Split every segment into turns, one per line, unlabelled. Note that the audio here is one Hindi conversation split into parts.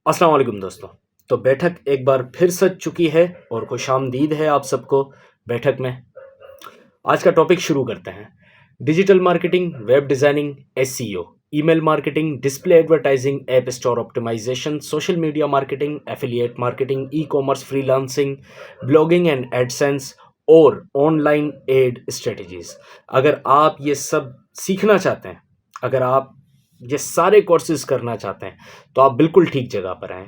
अस्सलाम वालेकुम दोस्तों। तो बैठक एक बार फिर सज चुकी है और खुशामदीद है आप सबको बैठक में। आज का टॉपिक शुरू करते हैं। Digital marketing, web designing, SEO, email marketing, display advertising, app store optimisation, social media marketing, affiliate marketing, ecommerce freelancing, blogging and AdSense और ऑनलाइन एड स्ट्रेटजीज। अगर आप ये सब सीखना चाहते हैं, अगर आप ये सारे कोर्सेज करना चाहते हैं, तो आप बिल्कुल ठीक जगह पर आए।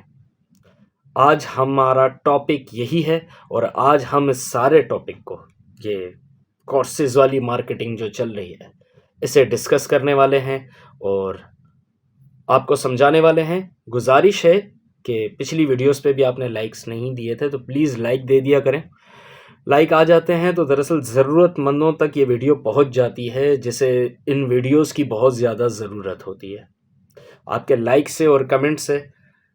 आज हमारा टॉपिक यही है और आज हम इस सारे टॉपिक को, ये कोर्सेज वाली मार्केटिंग जो चल रही है, इसे डिस्कस करने वाले हैं और आपको समझाने वाले हैं। गुजारिश है कि पिछली वीडियोस पे भी आपने लाइक्स नहीं दिए थे, तो प्लीज़ लाइक दे दिया करें। लाइक आ जाते हैं तो दरअसल ज़रूरतमंदों तक ये वीडियो पहुंच जाती है, जिसे इन वीडियोस की बहुत ज़्यादा ज़रूरत होती है। आपके लाइक से और कमेंट से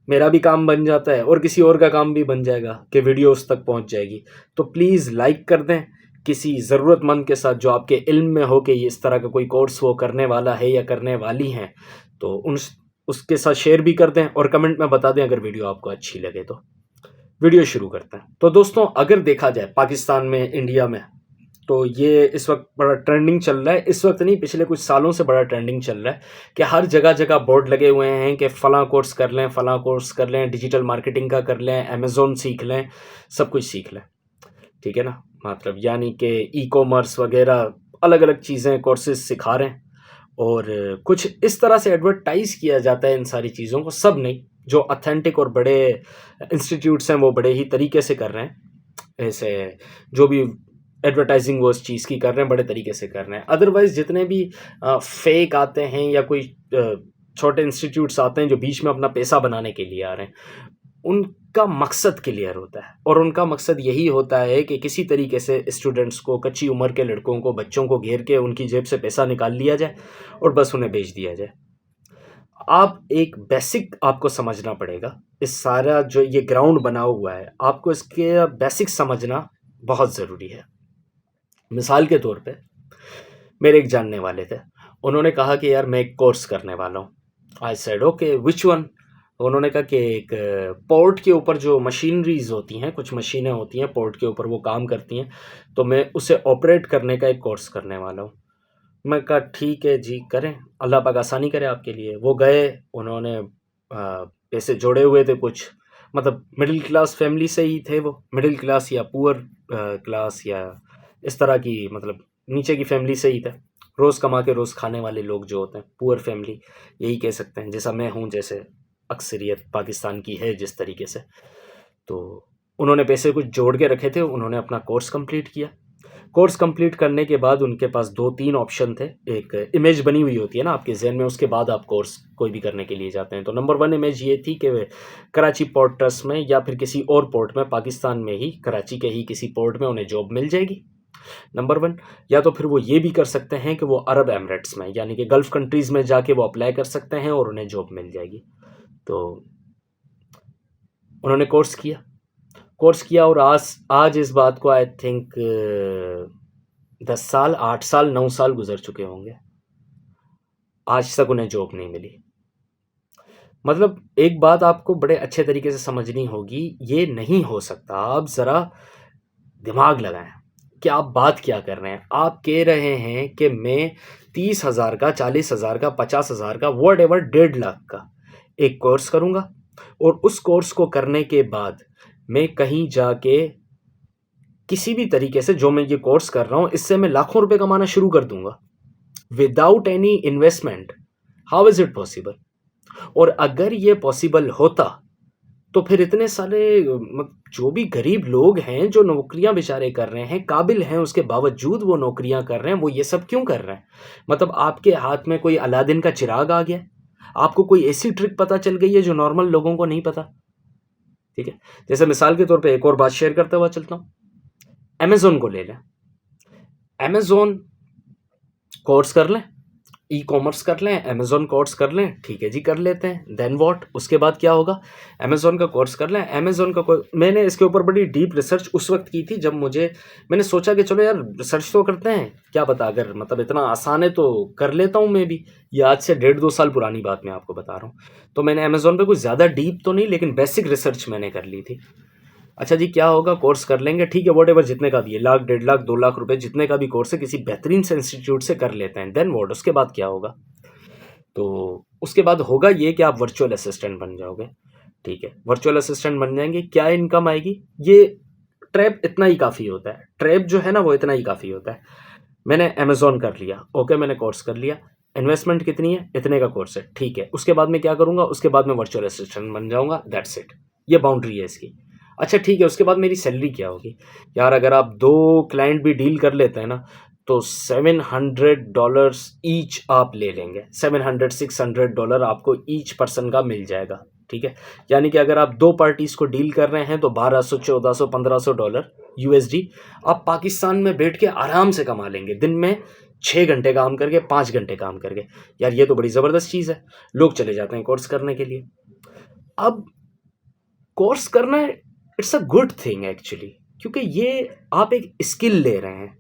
मेरा भी काम बन जाता है और किसी और का काम भी बन जाएगा कि वीडियो उस तक पहुंच जाएगी। तो प्लीज़ लाइक कर दें किसी ज़रूरतमंद के साथ जो आपके इल्म में हो कि ये इस तरह का कोई कोर्स वो करने वाला है या करने वाली हैं, तो उसके साथ शेयर भी कर दें और कमेंट में बता दें अगर वीडियो आपको अच्छी लगे तो। वीडियो शुरू करते हैं। तो दोस्तों, अगर देखा जाए पाकिस्तान में, इंडिया में, तो ये इस वक्त बड़ा ट्रेंडिंग चल रहा है। इस वक्त नहीं, पिछले कुछ सालों से बड़ा ट्रेंडिंग चल रहा है कि हर जगह जगह बोर्ड लगे हुए हैं कि फ़लाँ कोर्स कर लें, फ़लाँ कोर्स कर लें, डिजिटल मार्केटिंग का कर लें, अमेज़ॉन सीख लें, सब कुछ सीख लें। ठीक है ना? मतलब यानी कि ई कॉमर्स वगैरह अलग अलग चीज़ें, कोर्सेज सिखा रहे हैं और कुछ इस तरह से एडवर्टाइज़ किया जाता है इन सारी चीज़ों को। सब नहीं, जो ऑथेंटिक और बड़े इंस्टीट्यूट्स हैं वो बड़े ही तरीके से कर रहे हैं। ऐसे जो भी एडवर्टाइजिंग वो उस चीज़ की कर रहे हैं, बड़े तरीके से कर रहे हैं। अदरवाइज़ जितने भी फेक आते हैं या कोई छोटे इंस्टीट्यूट्स आते हैं जो बीच में अपना पैसा बनाने के लिए आ रहे हैं, उनका मकसद क्लियर होता है और उनका मकसद यही होता है कि किसी तरीके से स्टूडेंट्स को, कच्ची उम्र के लड़कों को, बच्चों को घेर के उनकी जेब से पैसा निकाल लिया जाए और बस उन्हें बेच दिया जाए। आप एक बेसिक आपको समझना पड़ेगा। इस सारा जो ये ग्राउंड बना हुआ है, आपको इसके बेसिक समझना बहुत ज़रूरी है। मिसाल के तौर पे मेरे एक जानने वाले थे, उन्होंने कहा कि यार मैं एक कोर्स करने वाला हूँ। I said okay, which one? उन्होंने कहा कि एक पोर्ट के ऊपर जो मशीनरीज होती हैं, कुछ मशीनें होती हैं पोर्ट के ऊपर, वो काम करती हैं, तो मैं उसे ऑपरेट करने का एक कोर्स करने वाला हूँ। मैं कहा ठीक है जी, करें, अल्लाह पाक आसानी करे आपके लिए। वो गए, उन्होंने पैसे जोड़े हुए थे कुछ, मतलब मिडिल क्लास फैमिली से ही थे वो, मिडिल क्लास या पुअर क्लास या इस तरह की, मतलब नीचे की फैमिली से ही थे। रोज़ कमा के रोज़ खाने वाले लोग जो होते हैं, पुअर फैमिली यही कह सकते हैं, जैसा मैं हूँ, जैसे अक्सरियत पाकिस्तान की है जिस तरीके से। तो उन्होंने पैसे कुछ जोड़ के रखे थे, उन्होंने अपना कोर्स कंप्लीट किया। कोर्स कंप्लीट करने के बाद उनके पास 2-3 ऑप्शन थे। एक इमेज बनी हुई होती है ना आपके ज़हन में, उसके बाद आप कोर्स कोई भी करने के लिए जाते हैं। तो नंबर 1 इमेज ये थी कि वे कराची पोर्ट ट्रस्ट में या फिर किसी और पोर्ट में, पाकिस्तान में ही, कराची के ही किसी पोर्ट में उन्हें जॉब मिल जाएगी, नंबर 1। या तो फिर वो ये भी कर सकते हैं कि वो अरब एमिरेट्स में, यानी कि गल्फ़ कंट्रीज़ में जाके वो अप्लाई कर सकते हैं और उन्हें जॉब मिल जाएगी। तो उन्होंने कोर्स किया और आज आज इस बात को आई थिंक 10 साल, 8 साल, 9 साल गुजर चुके होंगे। आज तक उन्हें जॉब नहीं मिली। मतलब एक बात आपको बड़े अच्छे तरीके से समझनी होगी, ये नहीं हो सकता। आप ज़रा दिमाग लगाएं कि आप बात क्या कर रहे हैं। आप कह रहे हैं कि मैं 30,000 का, 40,000 का, 50,000 का, वट एवर 1.5 लाख का एक कोर्स करूँगा और उस कोर्स को करने के बाद मैं कहीं जाके किसी भी तरीके से, जो मैं ये कोर्स कर रहा हूँ, इससे मैं लाखों रुपए कमाना शुरू कर दूंगा without any investment. How is it possible? और अगर ये पॉसिबल होता तो फिर इतने सारे जो भी गरीब लोग हैं, जो नौकरियां बेचारे कर रहे हैं, काबिल हैं, उसके बावजूद वो नौकरियां कर रहे हैं, वो ये सब क्यों कर रहे हैं? मतलब आपके हाथ में कोई अलादीन का चिराग आ गया? आपको कोई ऐसी ट्रिक पता चल गई है जो नॉर्मल लोगों को नहीं पता? ठीक है, जैसे मिसाल के तौर पे एक और बात शेयर करते हुआ चलता हूँ। अमेज़न को ले लें। अमेज़न कोर्स कर लें, ई कॉमर्स कर लें, अमेज़न कोर्स कर लें, ठीक है जी कर लेते हैं। देन व्हाट, उसके बाद क्या होगा? अमेज़न का कोर्स कर लें, अमेज़न का मैंने इसके ऊपर बड़ी डीप रिसर्च उस वक्त की थी जब मैंने सोचा कि चलो यार रिसर्च तो करते हैं, क्या पता अगर मतलब इतना आसान है तो कर लेता हूँ मैं भी। ये आज से 1.5-2 साल पुरानी बात मैं आपको बता रहा हूँ। तो मैंने अमेज़न पे कुछ ज़्यादा डीप तो नहीं, लेकिन बेसिक रिसर्च मैंने कर ली थी। अच्छा जी, क्या होगा? कोर्स कर लेंगे, ठीक है, व्हाटएवर जितने का भी है, लाख, 1.5 लाख, 2 लाख रुपए, जितने का भी कोर्स है, किसी बेहतरीन से इंस्टीट्यूट से कर लेते हैं। देन व्हाट, उसके बाद क्या होगा? तो उसके बाद होगा ये कि आप वर्चुअल असिस्टेंट बन जाओगे। ठीक है, वर्चुअल असिस्टेंट बन जाएंगे, क्या इनकम आएगी? ये ट्रैप इतना ही काफ़ी होता है, ट्रैप जो है ना वो इतना ही काफ़ी होता है। मैंने अमेज़न कर लिया, ओके, मैंने कोर्स कर लिया, इन्वेस्टमेंट कितनी है? इतने का कोर्स है, ठीक है। उसके बाद मैं क्या करूँगा? उसके बाद मैं वर्चुअल असिस्टेंट बन जाऊँगा, दैट्स इट। ये बाउंड्री है इसकी। अच्छा ठीक है, उसके बाद मेरी सैलरी क्या होगी? यार अगर आप 2 क्लाइंट भी डील कर लेते हैं ना, तो $700 ईच आप ले लेंगे। $700-600 आपको ईच पर्सन का मिल जाएगा, ठीक है? यानी कि अगर आप 2 पार्टीज़ को डील कर रहे हैं तो $1200, $1400, $1500 यूएसडी आप पाकिस्तान में बैठ के आराम से कमा लेंगे, दिन में 6 घंटे काम करके, 5 घंटे काम करके। यार ये तो बड़ी ज़बरदस्त चीज़ है। लोग चले जाते हैं कोर्स करने के लिए। अब कोर्स करना it's a good thing actually, क्योंकि ये आप एक स्किल ले रहे हैं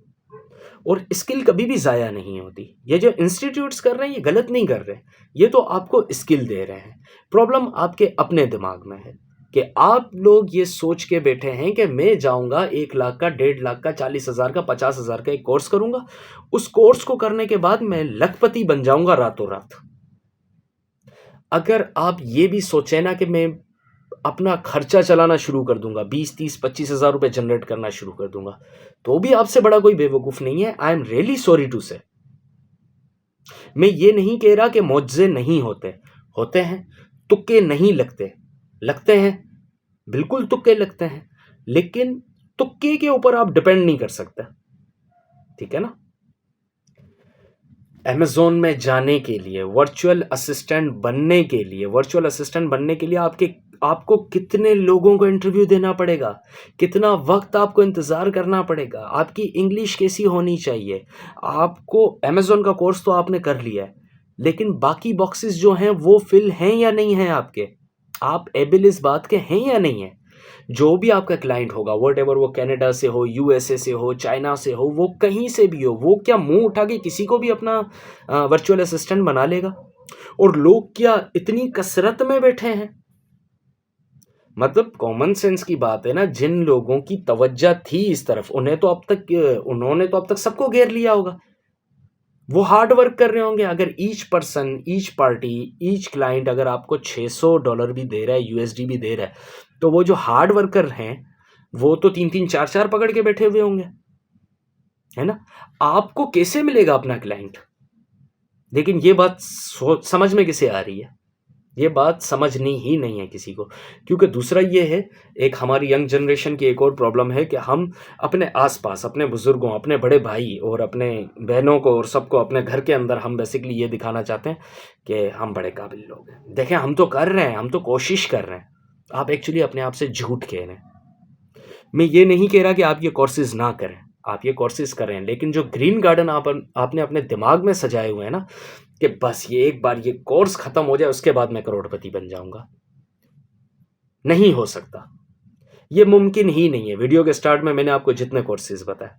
और स्किल कभी भी ज़ाया नहीं होती। ये जो इंस्टीट्यूट्स कर रहे हैं ये गलत नहीं कर रहे, ये तो आपको स्किल दे रहे हैं। प्रॉब्लम आपके अपने दिमाग में है कि आप लोग ये सोच के बैठे हैं कि मैं जाऊंगा 1 लाख का, 1.5 लाख का, 40,000 का, 50,000 का एक कोर्स करूंगा, उस कोर्स को करने के बाद मैं लखपति बन जाऊंगा रातों रात। अगर आप ये भी सोचें ना कि मैं अपना खर्चा चलाना शुरू कर दूंगा, 20, 30, 25 हज़ार रुपये जनरेट करना शुरू कर दूंगा, तो भी आपसे बड़ा कोई बेवकूफ़ नहीं है। I am really sorry to say. मैं ये नहीं कह रहा कि मुआवजे नहीं होते, होते हैं, तुक्के नहीं लगते, लगते हैं, बिल्कुल तुक्के लगते हैं, लेकिन तुक्के के ऊपर आप डिपेंड नहीं कर सकते, ठीक है ना? अमेज़न में जाने के लिए, वर्चुअल असिस्टेंट बनने के लिए, वर्चुअल असिस्टेंट बनने के लिए आपको कितने लोगों को इंटरव्यू देना पड़ेगा, कितना वक्त आपको इंतज़ार करना पड़ेगा, आपकी इंग्लिश कैसी होनी चाहिए, आपको अमेज़न का कोर्स तो आपने कर लिया है, लेकिन बाकी बॉक्सेस जो हैं वो फिल हैं या नहीं हैं आपके? आप एबल इस बात के हैं या नहीं हैं? जो भी आपका क्लाइंट होगा, व्हाटएवर, वो कनाडा से हो, यूएसए से हो, चाइना से हो, वो कहीं से भी हो, वो क्या मुंह उठा के किसी को भी अपना वर्चुअल असिस्टेंट बना लेगा? और लोग क्या इतनी कसरत में बैठे हैं? मतलब कॉमन सेंस की बात है ना, जिन लोगों की तवज्जो थी इस तरफ, उन्होंने तो अब तक सबको घेर लिया होगा। वो हार्ड वर्क कर रहे होंगे। अगर each person, each party, each client अगर आपको $600 भी दे रहा है, यूएसडी भी दे रहा है, तो वो जो हार्ड वर्कर हैं वो तो 3-3, 4-4 पकड़ के बैठे हुए होंगे, है ना? आपको कैसे मिलेगा अपना क्लाइंट? लेकिन ये बात समझ में किसे आ रही है? ये बात समझनी ही नहीं है किसी को। क्योंकि दूसरा ये है, एक हमारी यंग जनरेशन की एक और प्रॉब्लम है कि हम अपने आस-पास, अपने बुज़ुर्गों, अपने बड़े भाई और अपने बहनों को और सबको अपने घर के अंदर हम बेसिकली ये दिखाना चाहते हैं कि हम बड़े काबिल लोग हैं। देखें, हम तो कर रहे हैं, हम तो कोशिश कर रहे हैं। आप एक्चुअली अपने आप से झूठ कह रहे हैं। मैं ये नहीं कह रहा कि आप ये कोर्सेज़ ना करें, आप ये कोर्सेज़ करें, लेकिन जो ग्रीन गार्डन आपने अपने दिमाग में सजाए हुए हैं ना कि बस ये एक बार ये कोर्स खत्म हो जाए उसके बाद मैं करोड़पति बन जाऊंगा, नहीं हो सकता। ये मुमकिन ही नहीं है। वीडियो के स्टार्ट में मैंने आपको जितने कोर्सेज बताए,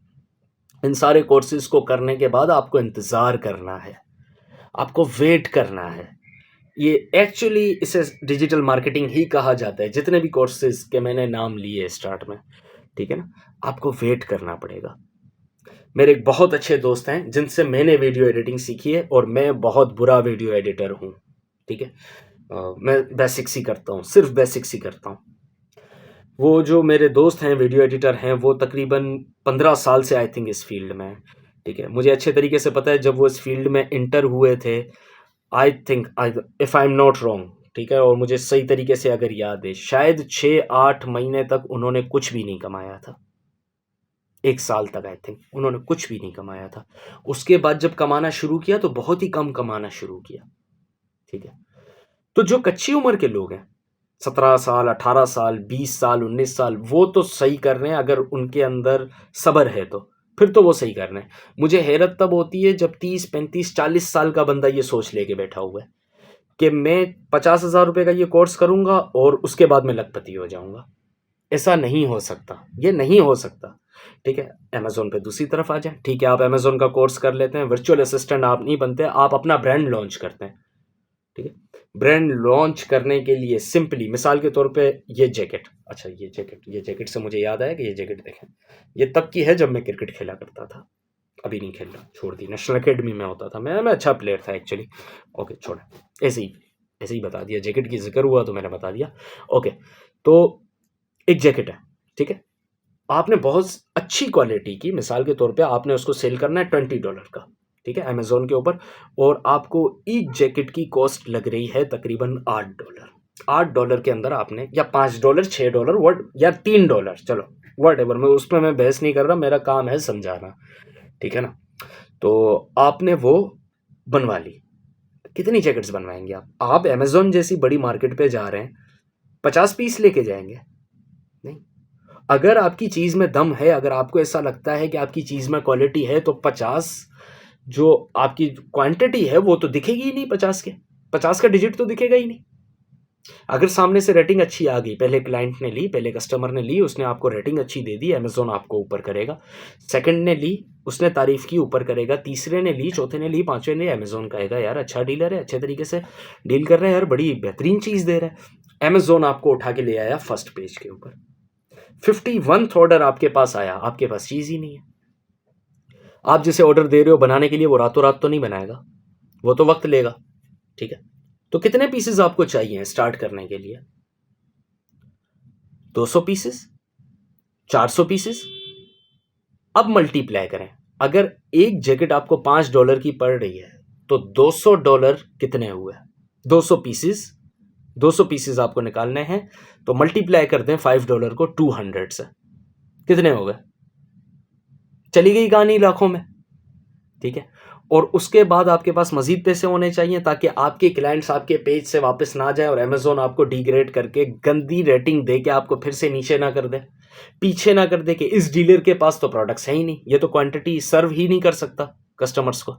इन सारे कोर्सेज को करने के बाद आपको इंतज़ार करना है, आपको वेट करना है। ये एक्चुअली इसे डिजिटल मार्केटिंग ही कहा जाता है, जितने भी कोर्सेज के मैंने नाम लिए स्टार्ट में, ठीक है ना? आपको वेट करना पड़ेगा। मेरे एक बहुत अच्छे दोस्त हैं जिनसे मैंने वीडियो एडिटिंग सीखी है, और मैं बहुत बुरा वीडियो एडिटर हूँ, ठीक है? मैं बेसिक्स ही करता हूँ, सिर्फ बेसिक्स ही करता हूँ। वो जो मेरे दोस्त हैं वीडियो एडिटर हैं, वो तकरीबन 15 साल से आई थिंक इस फील्ड में हैं, ठीक है? मुझे अच्छे तरीके से पता है जब वो इस फील्ड में इंटर हुए थे, I think, if I am not wrong, ठीक है, और मुझे सही तरीके से अगर याद है, शायद 6-8 महीने तक उन्होंने कुछ भी नहीं कमाया था। 1 साल तक आई थिंक उन्होंने कुछ भी नहीं कमाया था। उसके बाद जब कमाना शुरू किया तो बहुत ही कम कमाना शुरू किया, ठीक है? तो जो कच्ची उम्र के लोग हैं, 17 साल, 18 साल, 20 साल, 19 साल, वो तो सही कर रहे हैं अगर उनके अंदर सब्र है तो। फिर तो वो सही करना है। मुझे हैरत तब होती है जब 30 35 40 साल का बंदा ये सोच लेके बैठा हुआ है कि मैं 50,000 रुपये का ये कोर्स करूंगा और उसके बाद मैं लखपति हो जाऊंगा। ऐसा नहीं हो सकता, ये नहीं हो सकता। ठीक है, अमेजोन पे दूसरी तरफ आ जाए। ठीक है, आप अमेजोन का कोर्स कर लेते हैं, वर्चुअल असिस्टेंट आप नहीं बनते, आप अपना ब्रांड लॉन्च करते हैं। ठीक है, ब्रांड लॉन्च करने के लिए सिंपली मिसाल के तौर पे ये जैकेट, अच्छा ये जैकेट से मुझे याद आया कि ये जैकेट देखें, ये तब की है जब मैं क्रिकेट खेला करता था। अभी नहीं खेल रहा, छोड़ दी। नेशनल एकेडमी में होता था मैं अच्छा प्लेयर था एक्चुअली। ओके छोड़े, ऐसे ही बता दिया, जैकेट की जिक्र हुआ तो मैंने बता दिया। ओके, तो एक जैकेट है, ठीक है, आपने बहुत अच्छी क्वालिटी की, मिसाल के तौर पे आपने उसको सेल करना है $20 का, ठीक है, अमेजोन के ऊपर, और आपको एक जैकेट की कॉस्ट लग रही है तकरीबन $8। $8 के अंदर आपने, या $5 $6 वट, या $3, चलो वट एवर, मैं उसमें मैं बहस नहीं कर रहा, मेरा काम है समझाना, ठीक है ना। तो आपने वो बनवा ली। कितनी जैकेट्स बनवाएंगे आप अमेजोन जैसी बड़ी मार्केट पे जा रहे हैं, 50 पीस लेके जाएंगे? नहीं। अगर आपकी चीज़ में दम है, अगर आपको ऐसा लगता है कि आपकी चीज़ में क्वालिटी है, तो 50 जो आपकी क्वांटिटी है वो तो दिखेगी ही नहीं। 50 का डिजिट तो दिखेगा ही नहीं। अगर सामने से रेटिंग अच्छी आ गई, पहले क्लाइंट ने ली, पहले कस्टमर ने ली, उसने आपको रेटिंग अच्छी दे दी, अमेजोन आपको ऊपर करेगा। सेकंड ने ली, उसने तारीफ की, ऊपर करेगा। तीसरे ने ली, चौथे ने ली, पांचवे ने, अमेजोन कहेगा यार अच्छा डीलर है, अच्छे तरीके से डील कर रहे हैं यार, बड़ी बेहतरीन चीज़ दे रहा है। अमेजोन आपको उठा के ले आया फर्स्ट पेज के ऊपर। 51th ऑर्डर आपके पास आया, आपके पास चीज़ ही नहीं है। आप जिसे ऑर्डर दे रहे हो बनाने के लिए, वो रातों रात तो नहीं बनाएगा, वो तो वक्त लेगा। ठीक है, तो कितने पीसेस आपको चाहिए स्टार्ट करने के लिए? 200 पीसेस, 400 पीसेस। अब मल्टीप्लाई करें, अगर एक जैकेट आपको $5 की पड़ रही है तो $200 कितने हुए? 200 पीसेस, 200 पीसेस आपको निकालने हैं, तो मल्टीप्लाई कर दें $5 को 200 से, कितने हो गए? चली गई कहानी लाखों में। ठीक है, और उसके बाद आपके पास मजीद पैसे होने चाहिए ताकि आपके क्लाइंट्स आपके पेज से वापस ना जाए और अमेजोन आपको डिग्रेड करके गंदी रेटिंग दे के आपको फिर से नीचे ना कर दे, पीछे ना कर दे कि इस डीलर के पास तो प्रोडक्ट्स है ही नहीं, ये तो क्वांटिटी सर्व ही नहीं कर सकता कस्टमर्स को।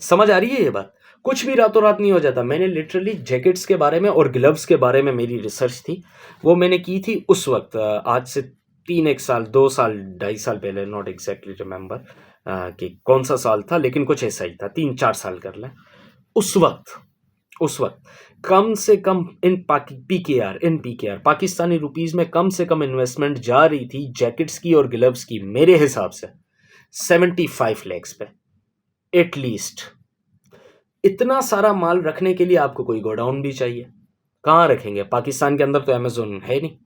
समझ आ रही है ये बात? कुछ भी रातों रात नहीं हो जाता। मैंने लिटरली जैकेट्स के बारे में और ग्लव्स के बारे में मेरी रिसर्च थी, वो मैंने की थी उस वक्त, आज से 1 साल 2 साल 2.5 साल पहले, नॉट एग्जैक्टली रिमेंबर कि कौन सा साल था, लेकिन कुछ ऐसा ही था, 3-4 साल कर लें। उस वक्त कम से कम इन पीकेआर पाकिस्तानी रुपीस में कम से कम इन्वेस्टमेंट जा रही थी जैकेट्स की और ग्लव्स की, मेरे हिसाब से 75 lakhs पे एटलीस्ट। इतना सारा माल रखने के लिए आपको कोई गोडाउन भी चाहिए, कहाँ रखेंगे? पाकिस्तान के अंदर तो अमेजोन है नहीं।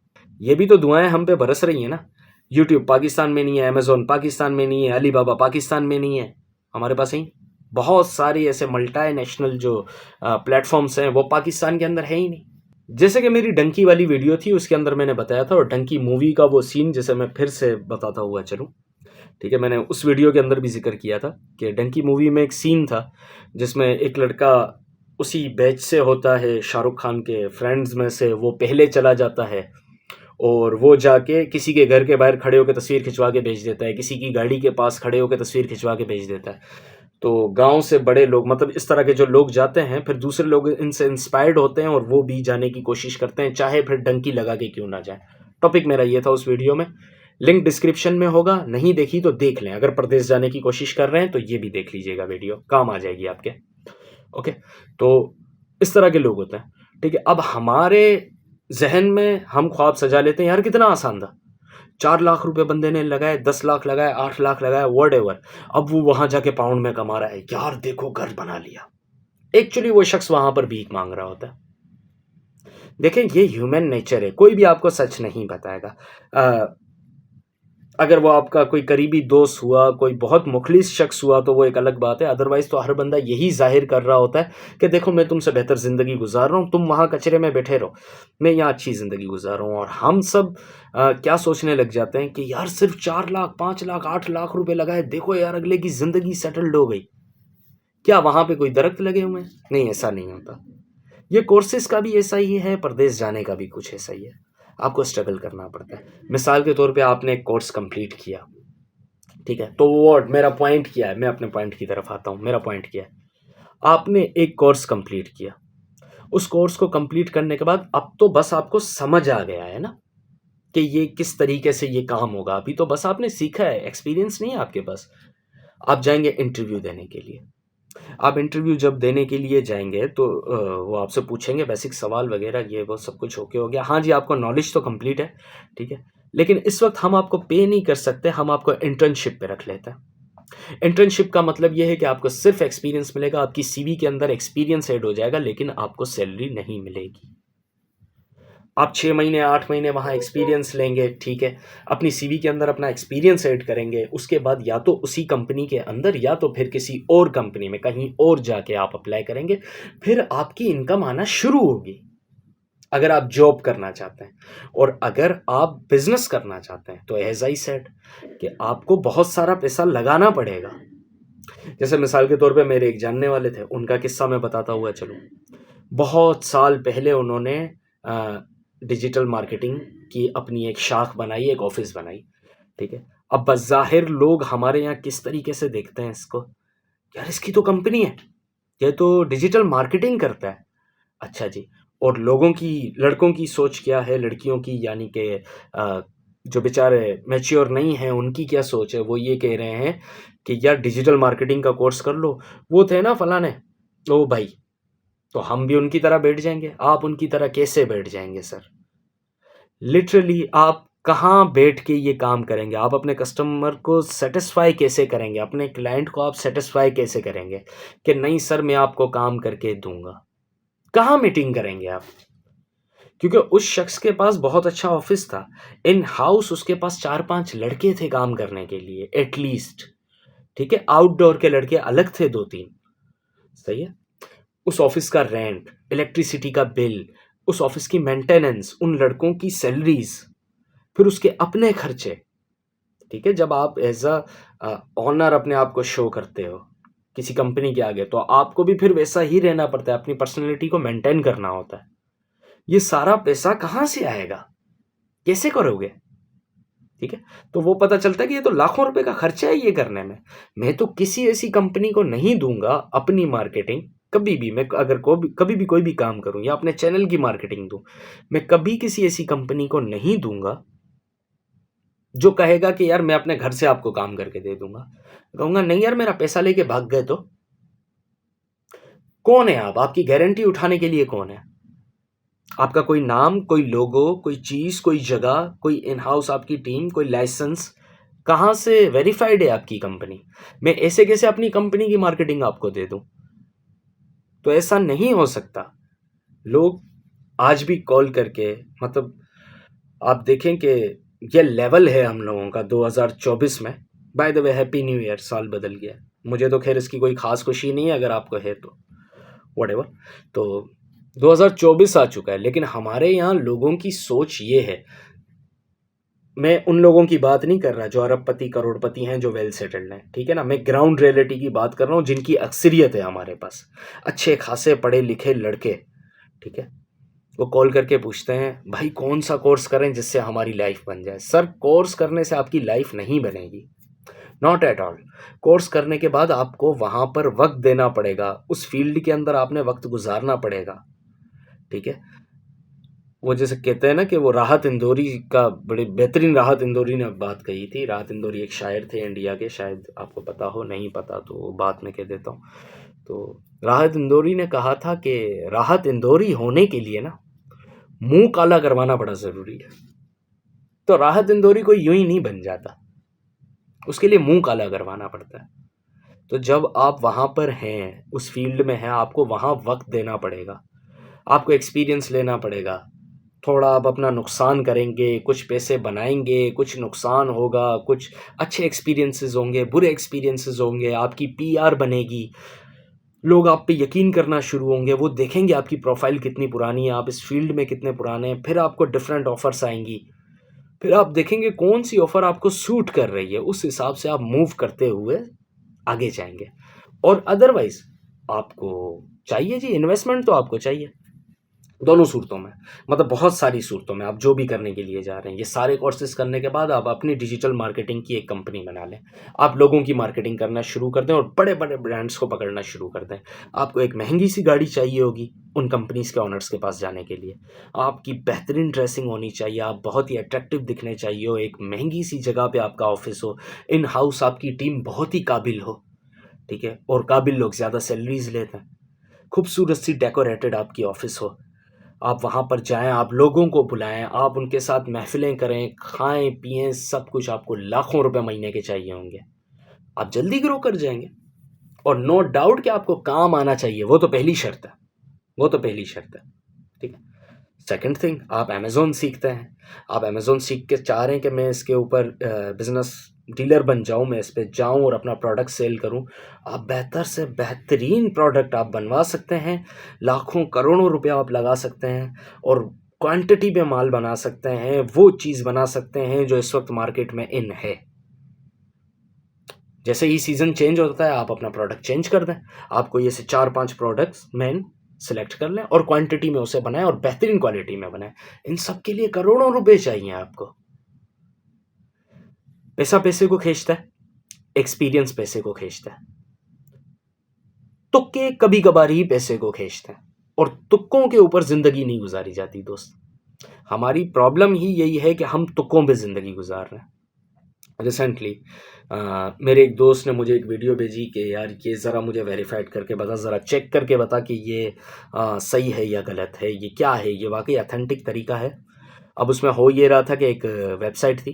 ये भी तो दुआएं हम पे बरस रही हैं ना। यूट्यूब पाकिस्तान में नहीं है, अमेजोन पाकिस्तान में नहीं है, अलीबाबा पाकिस्तान में नहीं है, हमारे पास ही बहुत सारी ऐसे मल्टीनेशनल जो प्लेटफॉर्म्स हैं वो पाकिस्तान के अंदर है ही नहीं। जैसे कि मेरी डंकी वाली वीडियो थी, उसके अंदर मैंने बताया था, और डंकी मूवी का वो सीन जिसे मैं फिर से बताता हुआ चलूँ, ठीक है, मैंने उस वीडियो के अंदर भी जिक्र किया था कि डंकी मूवी में एक सीन था जिसमें एक लड़का उसी बैच से होता है, शाहरुख खान के फ्रेंड्स में से वो पहले चला जाता है और वो जाके किसी के घर के बाहर खड़े होकर तस्वीर खिंचवा के भेज देता है, किसी की गाड़ी के पास खड़े होकर तस्वीर खिंचवा के भेज देता है। तो गांव से बड़े लोग, मतलब इस तरह के जो लोग जाते हैं, फिर दूसरे लोग इनसे इंस्पायर्ड होते हैं और वो भी जाने की कोशिश करते हैं, चाहे फिर डंकी लगा के क्यों ना जाए। टॉपिक मेरा ये था उस वीडियो में, लिंक डिस्क्रिप्शन में होगा, नहीं देखी तो देख लें। अगर प्रदेश जाने की कोशिश कर रहे हैं तो ये भी देख लीजिएगा, वीडियो काम आ जाएगी आपके। ओके, तो इस तरह के लोग होते हैं। ठीक है, अब हमारे जहन में हम ख्वाब सजा लेते हैं, यार कितना आसान था, 4 लाख रुपए बंदे ने लगाए, 10 लाख लगाए, 8 लाख लगाए, वॉट एवर, अब वो वहां जाके पाउंड में कमा रहा है, यार देखो घर बना लिया। एक्चुअली वो शख्स वहां पर भीख मांग रहा होता है। देखें, ये ह्यूमन नेचर है, कोई भी आपको सच नहीं बताएगा। अगर वो आपका कोई करीबी दोस्त हुआ, कोई बहुत मुखलिस शख्स हुआ तो वो एक अलग बात है, अदरवाइज तो हर बंदा यही जाहिर कर रहा होता है कि देखो मैं तुमसे बेहतर ज़िंदगी गुजार रहा हूँ, तुम वहाँ कचरे में बैठे रहो, मैं यहाँ अच्छी ज़िंदगी गुजार रहा हूँ। और हम सब क्या सोचने लग जाते हैं कि यार सिर्फ 4 लाख 5 लाख 8 लाख रुपए लगाए, देखो यार अगले की ज़िंदगी सेटल्ड हो गई। क्या वहाँ पे कोई दरख्त लगे हुए हैं? नहीं, ऐसा नहीं होता। ये कोर्सेज का भी ऐसा ही है, परदेश जाने का भी कुछ ऐसा ही है, आपको स्ट्रगल करना पड़ता है। मिसाल के तौर पे आपने एक कोर्स कंप्लीट किया, ठीक है, तो व्हाट मेरा पॉइंट क्या है, मैं अपने पॉइंट की तरफ आता हूँ। मेरा पॉइंट क्या है, आपने एक कोर्स कंप्लीट किया, उस कोर्स को कंप्लीट करने के बाद अब तो बस आपको समझ आ गया है ना कि ये किस तरीके से ये काम होगा। अभी तो बस आपने सीखा है, एक्सपीरियंस नहीं है आपके पास। आप जाएंगे इंटरव्यू देने के लिए। आप इंटरव्यू जब देने के लिए जाएंगे तो वो आपसे पूछेंगे बेसिक सवाल वगैरह, ये वो सब कुछ ओके हो गया। हाँ जी, आपको नॉलेज तो कंप्लीट है, ठीक है, लेकिन इस वक्त हम आपको पे नहीं कर सकते, हम आपको इंटर्नशिप पे रख लेते हैं। इंटर्नशिप का मतलब यह है कि आपको सिर्फ एक्सपीरियंस मिलेगा, आपकी सीवी के अंदर एक्सपीरियंस ऐड हो जाएगा, लेकिन आपको सैलरी नहीं मिलेगी। आप 6 महीने 8 महीने वहाँ एक्सपीरियंस लेंगे, ठीक है, अपनी सीवी के अंदर अपना एक्सपीरियंस ऐड करेंगे, उसके बाद या तो उसी कंपनी के अंदर या तो फिर किसी और कंपनी में कहीं और जाके आप अप्लाई करेंगे, फिर आपकी इनकम आना शुरू होगी। अगर आप जॉब करना चाहते हैं और अगर आप बिजनेस करना चाहते हैं तो एज आई सेड कि आपको बहुत सारा पैसा लगाना पड़ेगा। जैसे मिसाल के तौर पे मेरे एक जानने वाले थे, उनका किस्सा मैं बताता हुआ चलूँ। बहुत साल पहले उन्होंने डिजिटल मार्केटिंग की अपनी एक शाख बनाई, एक ऑफिस बनाई, ठीक है। अब बज़ाहिर लोग हमारे यहाँ किस तरीके से देखते हैं इसको, यार इसकी तो कंपनी है, ये तो डिजिटल मार्केटिंग करता है। अच्छा जी, और लोगों की, लड़कों की सोच क्या है, लड़कियों की, यानी कि जो बेचारे मैच्योर नहीं हैं उनकी क्या सोच है, वो ये कह रहे हैं कि यार डिजिटल मार्केटिंग का कोर्स कर लो, वो थे ना फलाने, ओ भाई, तो हम भी उनकी तरह बैठ जाएंगे। आप उनकी तरह कैसे बैठ जाएंगे सर? लिटरली आप कहाँ बैठ के ये काम करेंगे? आप अपने कस्टमर को सेटिस्फाई कैसे करेंगे? अपने क्लाइंट को आप सेटिस्फाई कैसे करेंगे कि नहीं सर मैं आपको काम करके दूंगा? कहाँ मीटिंग करेंगे आप? क्योंकि उस शख्स के पास बहुत अच्छा ऑफिस था, इन हाउस उसके पास 4-5 लड़के थे काम करने के लिए एटलीस्ट, ठीक है, आउटडोर के लड़के अलग थे 2-3, सही है। उस ऑफिस का रेंट, इलेक्ट्रिसिटी का बिल, उस ऑफिस की मेंटेनेंस, उन लड़कों की सैलरीज, फिर उसके अपने खर्चे, ठीक है। जब आप एज अ ऑनर अपने आप को शो करते हो किसी कंपनी के आगे, तो आपको भी फिर वैसा ही रहना पड़ता है, अपनी पर्सनैलिटी को मेंटेन करना होता है। ये सारा पैसा कहाँ से आएगा, कैसे करोगे? ठीक है, तो वो पता चलता है कि ये तो लाखों रुपए का खर्चा है ये करने में। मैं तो किसी ऐसी कंपनी को नहीं दूंगा अपनी मार्केटिंग, कभी भी मैं अगर कभी भी कोई भी काम करूं या अपने चैनल की मार्केटिंग दूं, मैं कभी किसी ऐसी कंपनी को नहीं दूंगा जो कहेगा कि यार मैं अपने घर से आपको काम करके दे दूंगा। कहूंगा नहीं यार, मेरा पैसा लेके भाग गए तो कौन है आप? आपकी गारंटी उठाने के लिए कौन है? आपका कोई नाम, कोई लोगो, कोई चीज, कोई जगह, कोई इन हाउस आपकी टीम, कोई लाइसेंस, कहाँ से वेरीफाइड है आपकी कंपनी? मैं ऐसे कैसे अपनी कंपनी की मार्केटिंग आपको दे दूं? तो ऐसा नहीं हो सकता। लोग आज भी कॉल करके, मतलब आप देखें कि ये लेवल है हम लोगों का 2024 में। By the way happy new year, साल बदल गया। मुझे तो खैर इसकी कोई खास खुशी नहीं है, अगर आपको है तो व्हाटएवर। तो 2024 आ चुका है, लेकिन हमारे यहाँ लोगों की सोच ये है, मैं उन लोगों की बात नहीं कर रहा जो अरबपति करोड़पति हैं, जो वेल सेटल्ड हैं, ठीक है ना, मैं ग्राउंड रियलिटी की बात कर रहा हूँ, जिनकी अक्सरियत है हमारे पास, अच्छे खासे पढ़े लिखे लड़के, ठीक है। वो कॉल करके पूछते हैं भाई कौन सा कोर्स करें जिससे हमारी लाइफ बन जाए। सर कोर्स करने से आपकी लाइफ नहीं बनेगी, नॉट एट ऑल। कोर्स करने के बाद आपको वहाँ पर वक्त देना पड़ेगा, उस फील्ड के अंदर आपने वक्त गुजारना पड़ेगा, ठीक है। वो जैसे कहते हैं ना कि वो राहत इंदौरी का, बड़ी बेहतरीन राहत इंदौरी ने बात कही थी। राहत इंदौरी एक शायर थे इंडिया के, शायद आपको पता हो, नहीं पता तो बात में कह देता हूँ। तो राहत इंदौरी ने कहा था कि राहत इंदौरी होने के लिए ना मुंह काला करवाना बड़ा ज़रूरी है। तो राहत इंदौरी कोई यूं ही नहीं बन जाता, उसके लिए मुंह काला करवाना पड़ता है। तो जब आप वहाँ पर हैं, उस फील्ड में हैं, आपको वहाँ वक्त देना पड़ेगा, आपको एक्सपीरियंस लेना पड़ेगा। थोड़ा आप अपना नुकसान करेंगे, कुछ पैसे बनाएंगे, कुछ नुकसान होगा, कुछ अच्छे एक्सपीरियंसेस होंगे, बुरे एक्सपीरियंसेस होंगे, आपकी पीआर बनेगी, लोग आप पे यकीन करना शुरू होंगे, वो देखेंगे आपकी प्रोफाइल कितनी पुरानी है, आप इस फील्ड में कितने पुराने हैं, फिर आपको डिफरेंट ऑफर्स आएंगी, फिर आप देखेंगे कौन सी ऑफर आपको सूट कर रही है, उस हिसाब से आप मूव करते हुए आगे जाएंगे। और अदरवाइज आपको चाहिए जी इन्वेस्टमेंट, तो आपको चाहिए, दोनों सूरतों में, मतलब बहुत सारी सूरतों में आप जो भी करने के लिए जा रहे हैं, ये सारे कोर्सेज करने के बाद आप अपनी डिजिटल मार्केटिंग की एक कंपनी बना लें। आप लोगों की मार्केटिंग करना शुरू कर दें और बड़े बड़े ब्रांड्स को पकड़ना शुरू कर दें। आपको एक महंगी सी गाड़ी चाहिए होगी उन कंपनीज के ऑनर्स के पास जाने के लिए, आपकी बेहतरीन ड्रेसिंग होनी चाहिए, आप बहुत ही अट्रैक्टिव दिखने चाहिए हो, एक महंगी सी जगह पे आपका ऑफिस हो, इन हाउस आपकी टीम बहुत ही काबिल हो, ठीक है, और काबिल लोग ज़्यादा सैलरीज लेते हैं, खूबसूरत सी डेकोरेटेड आपकी ऑफिस हो, आप वहाँ पर जाएँ, आप लोगों को बुलाएँ, आप उनके साथ महफ़िलें करें, खाएँ-पिएँ, सब कुछ आपको लाखों रुपए महीने के चाहिए होंगे। आप जल्दी ग्रो कर जाएँगे और नो डाउट कि आपको काम आना चाहिए, वो तो पहली शर्त है, वो तो पहली शर्त है, ठीक है। सेकंड थिंग, आप अमेज़न सीखते हैं, आप अमेज़न सीख के चाह रहे हैं कि मैं इसके ऊपर बिज़नेस डीलर बन जाऊँ, मैं इस पे जाऊँ और अपना प्रोडक्ट सेल करूँ। आप बेहतर से बेहतरीन प्रोडक्ट आप बनवा सकते हैं, लाखों करोड़ों रुपया आप लगा सकते हैं और क्वांटिटी में माल बना सकते हैं, वो चीज़ बना सकते हैं जो इस वक्त मार्केट में इन है। जैसे ही सीज़न चेंज होता है आप अपना प्रोडक्ट चेंज कर दें, आपको ये से 4-5 प्रोडक्ट्स मेन सेलेक्ट कर लें और क्वांटिटी में उसे बनाएं और बेहतरीन क्वालिटी में बनाएं। इन सब के लिए करोड़ों रुपए चाहिए आपको। पैसा पैसे को खींचता है, एक्सपीरियंस पैसे को खींचता है, तुक्के कभी कभार ही पैसे को खींचते हैं और तुक्कों के ऊपर जिंदगी नहीं गुजारी जाती दोस्त। हमारी प्रॉब्लम ही यही है कि हम तुक्कों पे जिंदगी गुजार रहे हैं। रिसेंटली मेरे एक दोस्त ने मुझे एक वीडियो भेजी कि यार ये ज़रा मुझे वेरीफाइड करके बता, ज़रा चेक करके बता कि ये सही है या गलत है, ये क्या है, ये वाकई ऑथेंटिक तरीका है। अब उसमें हो ये रहा था कि एक वेबसाइट थी,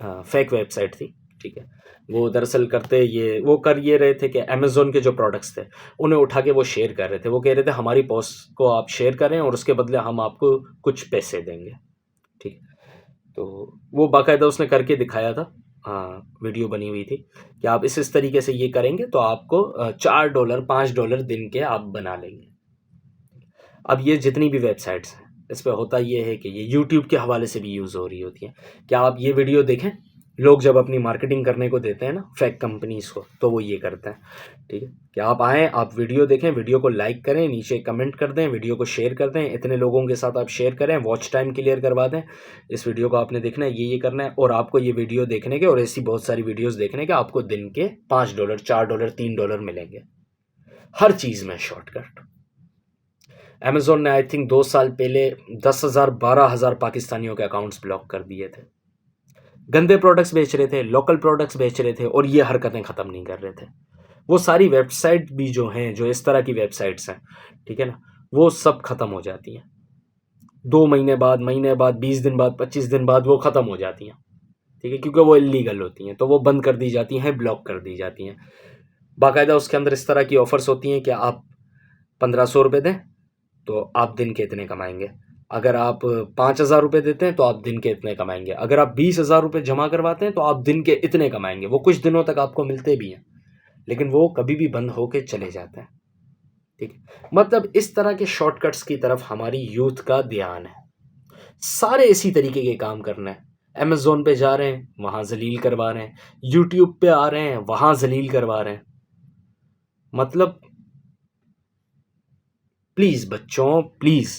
फेक वेबसाइट थी, ठीक है। वो दरअसल वो कर ये रहे थे कि अमेज़ोन के जो प्रोडक्ट्स थे उन्हें उठा के वो शेयर कर रहे थे। वो कह रहे थे हमारी पोस्ट को आप शेयर करें और उसके बदले हम आपको कुछ पैसे देंगे, ठीक है। तो वो बाकायदा उसने करके दिखाया था, हाँ, वीडियो बनी हुई थी कि आप इस तरीके से ये करेंगे तो आपको $4 $5 दिन के आप बना लेंगे। अब ये जितनी भी वेबसाइट्स हैं इस पे होता ये है कि ये यूट्यूब के हवाले से भी यूज़ हो रही होती हैं। क्या आप ये वीडियो देखें, लोग जब अपनी मार्केटिंग करने को देते हैं ना फेक कंपनीज़ को, तो वो ये करते हैं, ठीक है। कि आप आएँ, आप वीडियो देखें, वीडियो को लाइक करें, नीचे कमेंट कर दें, वीडियो को शेयर कर दें, इतने लोगों के साथ आप शेयर करें, वॉच टाइम क्लियर करवा दें, इस वीडियो को आपने देखना है, ये करना है, और आपको ये वीडियो देखने के और ऐसी बहुत सारी वीडियोज़ देखने के आपको दिन के $5 $4 $3 मिलेंगे, हर चीज़ में शॉर्टकट। अमेज़न ने आई थिंक 2 साल पहले 10,000 12,000 पाकिस्तानियों के अकाउंट्स ब्लॉक कर दिए थे। गंदे प्रोडक्ट्स बेच रहे थे, लोकल प्रोडक्ट्स बेच रहे थे और ये हरकतें ख़त्म नहीं कर रहे थे। वो सारी वेबसाइट भी जो हैं, जो इस तरह की वेबसाइट्स हैं, ठीक है ना, वो सब ख़त्म हो जाती हैं। 2 महीने बाद, 20 दिन बाद, 25 दिन बाद वो ख़त्म हो जाती हैं, ठीक है, क्योंकि वो इल्लीगल होती हैं, तो वो बंद कर दी जाती हैं, ब्लॉक कर दी जाती हैं। बाकायदा उसके अंदर इस तरह की ऑफ़र्स होती हैं कि आप 1500 रुपये दें तो आप दिन के इतने कमाएंगे, अगर आप 5,000 रुपये देते हैं तो आप दिन के इतने कमाएंगे, अगर आप 20,000 रुपये जमा करवाते हैं तो आप दिन के इतने कमाएंगे। वो कुछ दिनों तक आपको मिलते भी हैं लेकिन वो कभी भी बंद होके चले जाते हैं, ठीक है। मतलब इस तरह के शॉर्टकट्स की तरफ हमारी यूथ का ध्यान है, सारे इसी तरीके के काम करना है। अमेज़न पे जा रहे हैं, वहाँ जलील करवा रहे हैं, यूट्यूब पे आ रहे हैं, वहाँ जलील करवा रहे हैं। मतलब प्लीज़ बच्चों, प्लीज़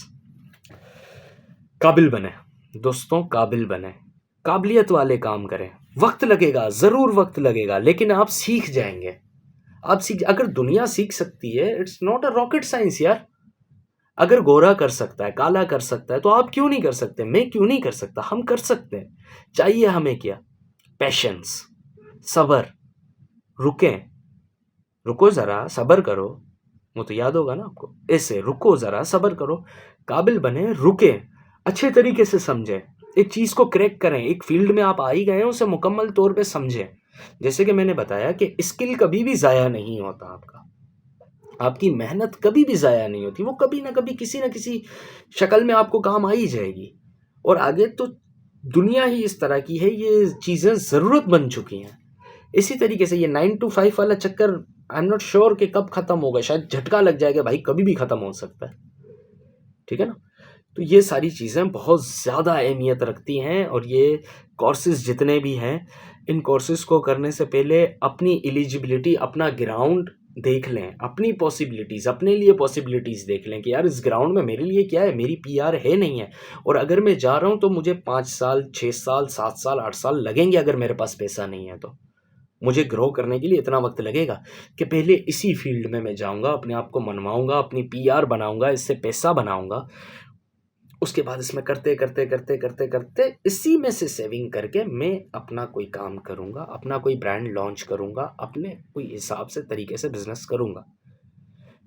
काबिल बने दोस्तों, काबिल बने, काबिलियत वाले काम करें। वक्त लगेगा, ज़रूर वक्त लगेगा, लेकिन आप सीख जाएंगे। अगर दुनिया सीख सकती है, it's not a rocket science यार। अगर गोरा कर सकता है, काला कर सकता है, तो आप क्यों नहीं कर सकते? मैं क्यों नहीं कर सकता? हम कर सकते हैं। चाहिए हमें क्या? पेशेंस, सब्र, रुकें, रुको ज़रा, सब्र करो, वो तो याद होगा ना आपको, ऐसे रुको ज़रा, सब्र करो, काबिल बने, रुकें, अच्छे तरीके से समझें, एक चीज़ को क्रैक करें, एक फील्ड में आप आ ही गए हैं, उसे मुकम्मल तौर पे समझें। जैसे कि मैंने बताया कि स्किल कभी भी ज़ाया नहीं होता आपका, आपकी मेहनत कभी भी ज़ाया नहीं होती, वो कभी ना कभी किसी न किसी शक्ल में आपको काम आ ही जाएगी। और आगे तो दुनिया ही इस तरह की है, ये चीज़ें ज़रूरत बन चुकी हैं। इसी तरीके से ये 9 to 5 वाला चक्कर आई एम नॉट श्योर कि कब ख़त्म होगा, शायद झटका लग जाएगा भाई, कभी भी ख़त्म हो सकता है, ठीक है ना। तो ये सारी चीज़ें बहुत ज़्यादा अहमियत रखती हैं और ये कोर्सेज़ जितने भी हैं, इन कोर्सेज़ को करने से पहले अपनी एलिजिबिलिटी, अपना ग्राउंड देख लें, अपनी पॉसिबिलिटीज़, अपने लिए पॉसिबिलिटीज़ देख लें कि यार इस ग्राउंड में मेरे लिए क्या है, मेरी पीआर है नहीं है, और अगर मैं जा रहा हूँ तो मुझे 5 साल, 6 साल, 7 साल, 8 साल लगेंगे अगर मेरे पास पैसा नहीं है तो। मुझे ग्रो करने के लिए इतना वक्त लगेगा कि पहले इसी फील्ड में मैं जाऊँगा, अपने आप को मनवाऊँगा, अपनी पीआर बनाऊँगा, इससे पैसा बनाऊँगा। उसके बाद इसमें करते करते करते करते करते इसी में से सेविंग करके मैं अपना कोई काम करूँगा, अपना कोई ब्रांड लॉन्च करूँगा, अपने कोई हिसाब से तरीके से बिजनेस करूँगा।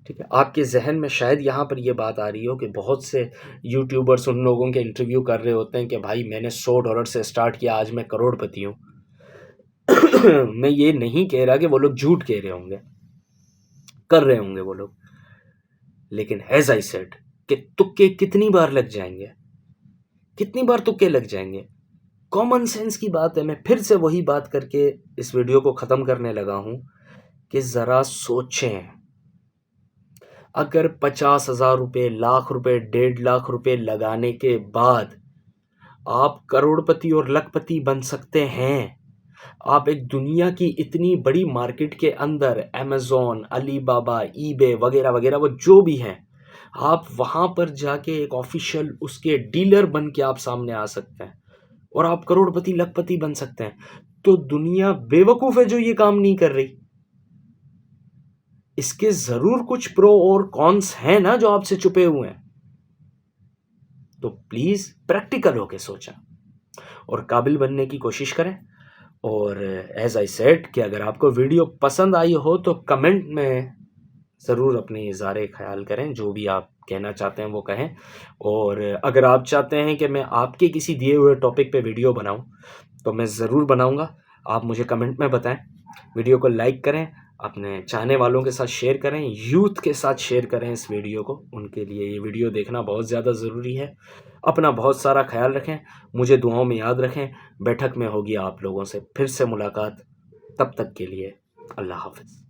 ठीक है, आपके जहन में शायद यहाँ पर ये बात आ रही हो कि बहुत से यूट्यूबर्स उन लोगों के इंटरव्यू कर रहे होते हैं कि भाई मैंने $100 से स्टार्ट किया, आज मैं करोड़पति हूँ। मैं ये नहीं कह रहा कि वो लोग झूठ कह रहे होंगे, कर रहे होंगे वो लोग, लेकिन एज आई सेड कि तुक्के कितनी बार लग जाएंगे, कितनी बार तुक्के लग जाएंगे। कॉमन सेंस की बात है, मैं फिर से वही बात करके इस वीडियो को ख़त्म करने लगा हूँ कि ज़रा सोचें, अगर 50,000 रुपये, लाख रुपए, 1.5 लाख रुपए लगाने के बाद आप करोड़पति और लखपति बन सकते हैं, आप एक दुनिया की इतनी बड़ी मार्केट के अंदर अमेज़ॉन, अलीबाबा, ईबे वगैरह वगैरह वो जो भी हैं, आप वहाँ पर जाके एक ऑफिशियल उसके डीलर बन के आप सामने आ सकते हैं और आप करोड़पति लखपति बन सकते हैं। तो दुनिया बेवकूफ़ है जो ये काम नहीं कर रही। इसके ज़रूर कुछ प्रो और कॉन्स हैं ना जो आपसे छुपे हुए हैं। तो प्लीज़ प्रैक्टिकल होके सोचें और काबिल बनने की कोशिश करें। और एज आई सेड कि अगर आपको वीडियो पसंद आई हो तो कमेंट में ज़रूर अपने इज़हार ख़याल करें, जो भी आप कहना चाहते हैं वो कहें। और अगर आप चाहते हैं कि मैं आपके किसी दिए हुए टॉपिक पे वीडियो बनाऊं तो मैं ज़रूर बनाऊंगा, आप मुझे कमेंट में बताएं। वीडियो को लाइक करें, अपने चाहने वालों के साथ शेयर करें, यूथ के साथ शेयर करें इस वीडियो को, उनके लिए ये वीडियो देखना बहुत ज़्यादा ज़रूरी है। अपना बहुत सारा ख्याल रखें, मुझे दुआओं में याद रखें। बैठक में होगी आप लोगों से फिर से मुलाकात, तब तक के लिए अल्लाह हाफ़िज़।